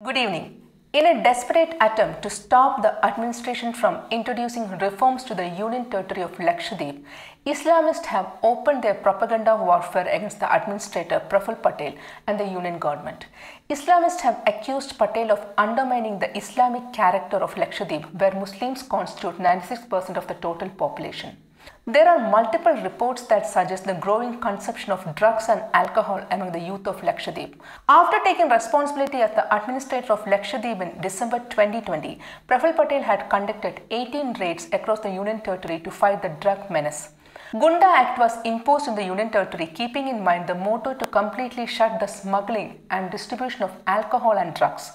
Good evening. In a desperate attempt to stop the administration from introducing reforms to the Union Territory of Lakshadweep, Islamists have opened their propaganda warfare against the administrator Praful Patel and the Union government. Islamists have accused Patel of undermining the Islamic character of Lakshadweep, where Muslims constitute 96% of the total population. There are multiple reports that suggest the growing consumption of drugs and alcohol among the youth of Lakshadweep. After taking responsibility as the administrator of Lakshadweep in December 2020, Praful Patel had conducted 18 raids across the Union Territory to fight the drug menace. Gunda Act was imposed in the Union Territory, keeping in mind the motto to completely shut the smuggling and distribution of alcohol and drugs.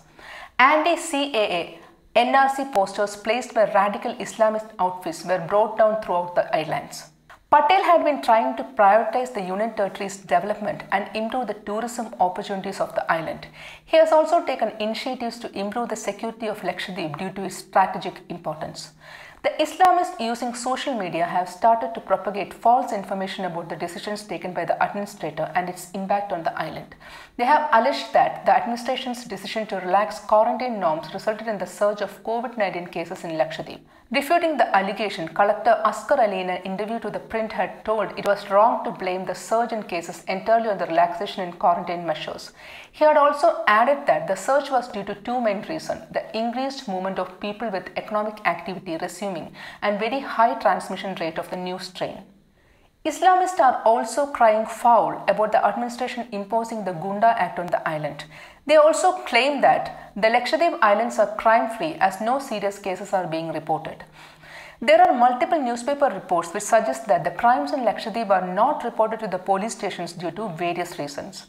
Anti-CAA NRC posters placed by radical Islamist outfits were brought down throughout the islands. Patel had been trying to prioritize the Union Territory's development and improve the tourism opportunities of the island. He has also taken initiatives to improve the security of Lakshadweep due to its strategic importance. The Islamists using social media have started to propagate false information about the decisions taken by the administrator and its impact on the island. They have alleged that the administration's decision to relax quarantine norms resulted in the surge of COVID-19 cases in Lakshadweep. Refuting the allegation, Collector Asghar Ali in an interview to the Print had told it was wrong to blame the surge in cases entirely on the relaxation in quarantine measures. He had also added that the surge was due to two main reasons: the increased movement of people with economic activity resuming and very high transmission rate of the new strain. Islamists are also crying foul about the administration imposing the Gunda Act on the island. They also claim that the Lakshadweep Islands are crime-free as no serious cases are being reported. There are multiple newspaper reports which suggest that the crimes in Lakshadweep are not reported to the police stations due to various reasons.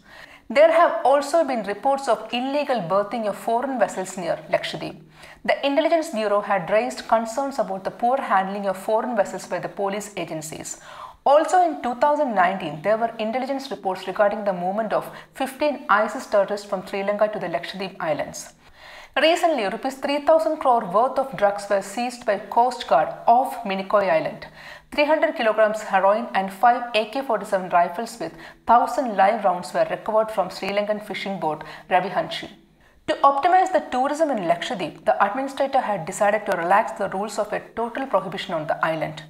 There have also been reports of illegal berthing of foreign vessels near Lakshadweep. The Intelligence Bureau had raised concerns about the poor handling of foreign vessels by the police agencies. Also in 2019, there were intelligence reports regarding the movement of 15 ISIS terrorists from Sri Lanka to the Lakshadweep Islands. Recently, Rs 3,000 crore worth of drugs were seized by Coast Guard off Minicoy Island. 300 kilograms heroin and 5 AK-47 rifles with 1,000 live rounds were recovered from Sri Lankan fishing boat Ravihanshi. To optimize the tourism in Lakshadweep, the administrator had decided to relax the rules of a total prohibition on the island.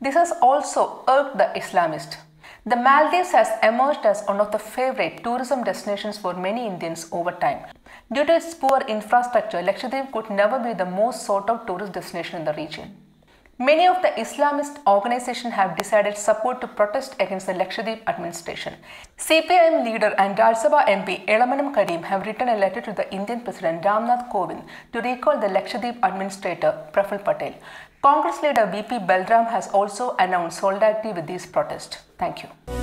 This has also irked the Islamists. The Maldives has emerged as one of the favorite tourism destinations for many Indians over time. Due to its poor infrastructure, Lakshadweep could never be the most sought-out tourist destination in the region. Many of the Islamist organizations have decided support to protest against the Lakshadweep administration. CPIM leader and Rajya Sabha MP Elamanam Karim have written a letter to the Indian President Ramnath Kovind to recall the Lakshadweep administrator Praful Patel. Congress leader VP Balram has also announced solidarity with these protests. Thank you.